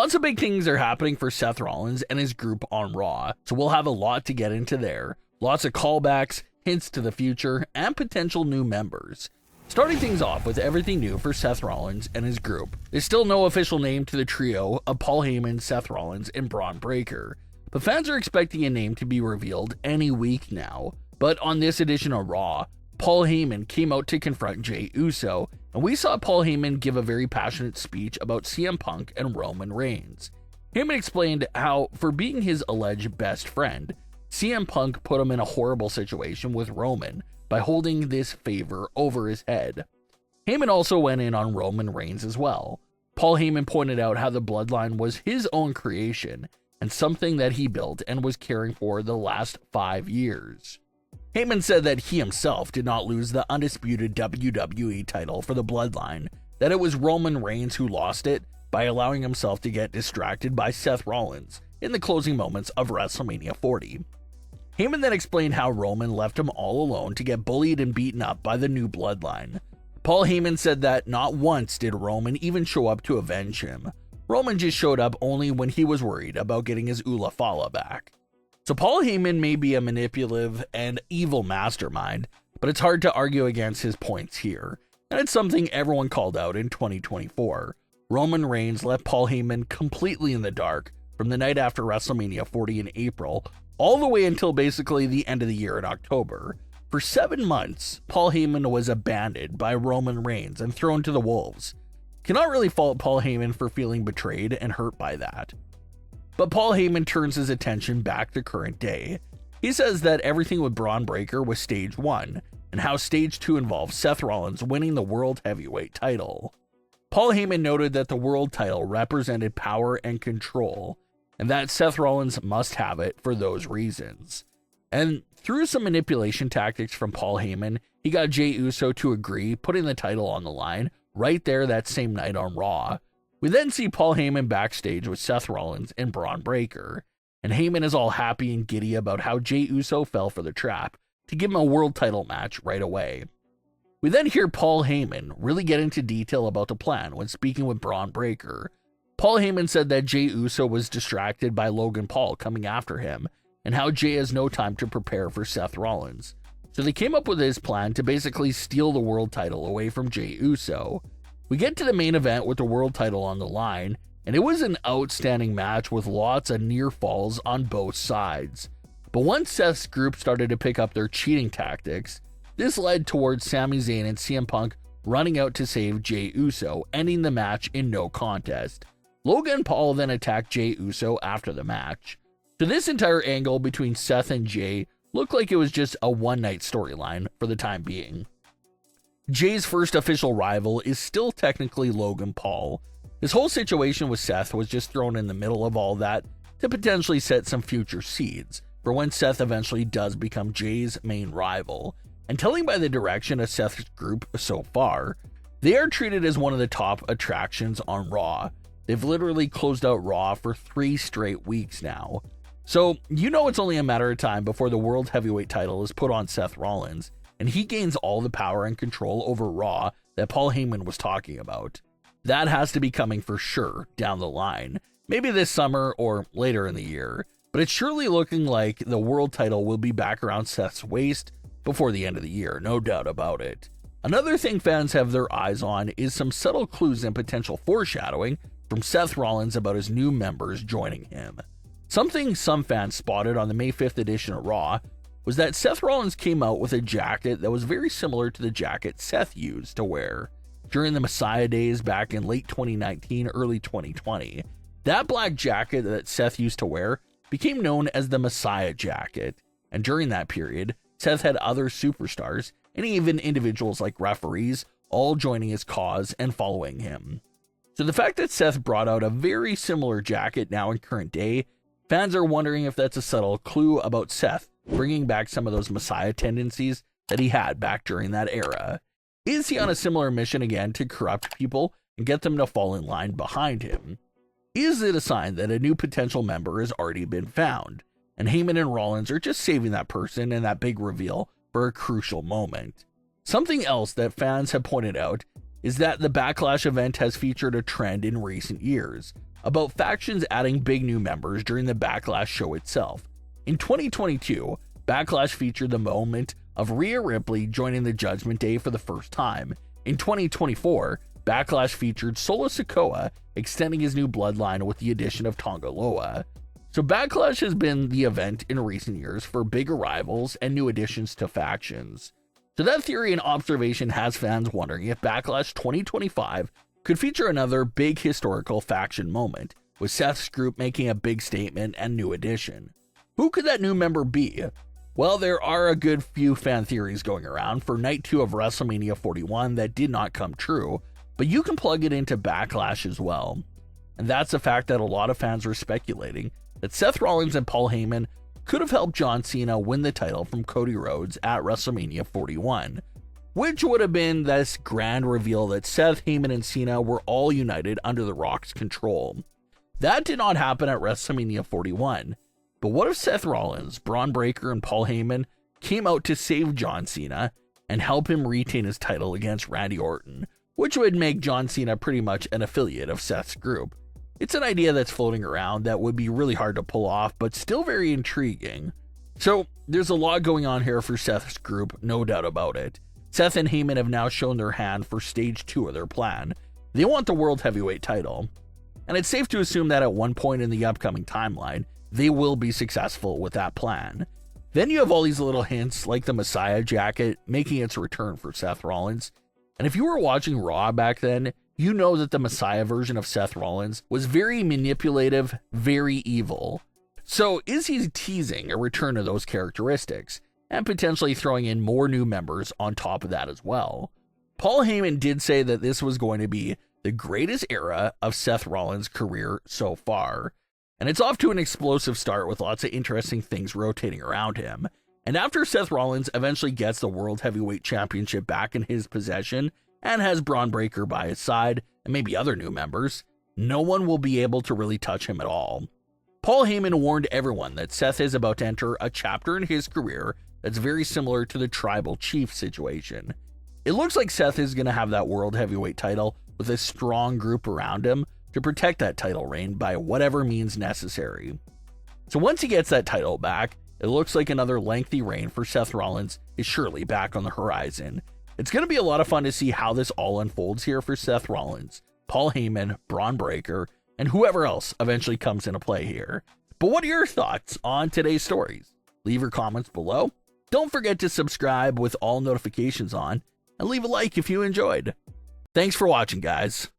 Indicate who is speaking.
Speaker 1: Lots of big things are happening for Seth Rollins and his group on Raw, so we'll have a lot to get into there. Lots of callbacks, hints to the future, and potential new members. Starting things off with everything new for Seth Rollins and his group. There's still no official name to the trio of Paul Heyman, Seth Rollins, and Bron Breakker, but fans are expecting a name to be revealed any week now. But on this edition of Raw, Paul Heyman came out to confront Jey Uso, and we saw Paul Heyman give a very passionate speech about CM Punk and Roman Reigns. Heyman explained how, for being his alleged best friend, CM Punk put him in a horrible situation with Roman by holding this favor over his head. Heyman also went in on Roman Reigns as well. Paul Heyman pointed out how the bloodline was his own creation and something that he built and was caring for the last 5 years. Heyman said that he himself did not lose the undisputed WWE title for the bloodline, that it was Roman Reigns who lost it by allowing himself to get distracted by Seth Rollins in the closing moments of WrestleMania 40. Heyman then explained how Roman left him all alone to get bullied and beaten up by the new bloodline. Paul Heyman said that not once did Roman even show up to avenge him. Roman just showed up only when he was worried about getting his Ula Fala back. So Paul Heyman may be a manipulative and evil mastermind, but it's hard to argue against his points here, and it's something everyone called out in 2024. Roman Reigns left Paul Heyman completely in the dark from the night after WrestleMania 40 in April, all the way until basically the end of the year in October. For 7 months, Paul Heyman was abandoned by Roman Reigns and thrown to the wolves. Cannot really fault Paul Heyman for feeling betrayed and hurt by that. But Paul Heyman turns his attention back to current day. He says that everything with Bron Breakker was stage 1, and how stage 2 involves Seth Rollins winning the World Heavyweight title. Paul Heyman noted that the world title represented power and control, and that Seth Rollins must have it for those reasons. And through some manipulation tactics from Paul Heyman, he got Jey Uso to agree, putting the title on the line right there that same night on Raw. We then see Paul Heyman backstage with Seth Rollins and Bron Breakker, and Heyman is all happy and giddy about how Jey Uso fell for the trap to give him a world title match right away. We then hear Paul Heyman really get into detail about the plan when speaking with Bron Breakker. Paul Heyman said that Jey Uso was distracted by Logan Paul coming after him, and how Jey has no time to prepare for Seth Rollins. So they came up with this plan to basically steal the world title away from Jey Uso. We get to the main event with the world title on the line, and it was an outstanding match with lots of near falls on both sides. But once Seth's group started to pick up their cheating tactics, this led towards Sami Zayn and CM Punk running out to save Jey Uso, ending the match in no contest. Logan Paul then attacked Jey Uso after the match. So this entire angle between Seth and Jey looked like it was just a one-night storyline for the time being. Jey's first official rival is still technically Logan Paul. This whole situation with Seth was just thrown in the middle of all that to potentially set some future seeds for when Seth eventually does become Jey's main rival. And telling by the direction of Seth's group so far, they are treated as one of the top attractions on Raw. They've literally closed out Raw for 3 straight weeks now. So you know it's only a matter of time before the World Heavyweight title is put on Seth Rollins, and he gains all the power and control over Raw that Paul Heyman was talking about. That has to be coming for sure down the line, maybe this summer or later in the year, but it's surely looking like the world title will be back around Seth's waist before the end of the year, no doubt about it. Another thing fans have their eyes on is some subtle clues and potential foreshadowing from Seth Rollins about his new members joining him. Something some fans spotted on the May 5th edition of Raw was that Seth Rollins came out with a jacket that was very similar to the jacket Seth used to wear during the Messiah days back in late 2019, early 2020. That black jacket that Seth used to wear became known as the Messiah jacket, and during that period, Seth had other superstars and even individuals like referees all joining his cause and following him. So the fact that Seth brought out a very similar jacket now in current day, fans are wondering if that's a subtle clue about Seth bringing back some of those Messiah tendencies that he had back during that era. Is he on a similar mission again to corrupt people and get them to fall in line behind him? Is it a sign that a new potential member has already been found, and Heyman and Rollins are just saving that person and that big reveal for a crucial moment? Something else that fans have pointed out is that the Backlash event has featured a trend in recent years about factions adding big new members during the Backlash show itself. In 2022, Backlash featured the moment of Rhea Ripley joining the Judgment Day for the first time. In 2024, Backlash featured Solo Sikoa extending his new bloodline with the addition of Tonga Loa. So Backlash has been the event in recent years for big arrivals and new additions to factions. So that theory and observation has fans wondering if Backlash 2025 could feature another big historical faction moment, with Seth's group making a big statement and new addition. Who could that new member be? Well, there are a good few fan theories going around for Night 2 of WrestleMania 41 that did not come true, but you can plug it into Backlash as well. And that's the fact that a lot of fans were speculating that Seth Rollins and Paul Heyman could have helped John Cena win the title from Cody Rhodes at WrestleMania 41, which would have been this grand reveal that Seth, Heyman, and Cena were all united under The Rock's control. That did not happen at WrestleMania 41, but what if Seth Rollins, Bron Breakker, and Paul Heyman came out to save John Cena and help him retain his title against Randy Orton, which would make John Cena pretty much an affiliate of Seth's group? It's an idea that's floating around that would be really hard to pull off, but still very intriguing. So there's a lot going on here for Seth's group, no doubt about it. Seth and Heyman have now shown their hand for stage 2 of their plan. They want the World Heavyweight title, and it's safe to assume that at one point in the upcoming timeline, they will be successful with that plan. Then you have all these little hints like the Messiah jacket making its return for Seth Rollins. And if you were watching Raw back then, you know that the Messiah version of Seth Rollins was very manipulative, very evil. So is he teasing a return of those characteristics and potentially throwing in more new members on top of that as well? Paul Heyman did say that this was going to be the greatest era of Seth Rollins' career so far. And it's off to an explosive start with lots of interesting things rotating around him. And after Seth Rollins eventually gets the World Heavyweight Championship back in his possession and has Bron Breakker by his side and maybe other new members, no one will be able to really touch him at all. Paul Heyman warned everyone that Seth is about to enter a chapter in his career that's very similar to the Tribal Chief situation. It looks like Seth is going to have that World Heavyweight title with a strong group around him to protect that title reign by whatever means necessary. So once he gets that title back, it looks like another lengthy reign for Seth Rollins is surely back on the horizon. It's going to be a lot of fun to see how this all unfolds here for Seth Rollins, Paul Heyman, Bron Breakker, and whoever else eventually comes into play here. But what are your thoughts on today's stories? Leave your comments below. Don't forget to subscribe with all notifications on, and leave a like if you enjoyed. Thanks for watching, guys.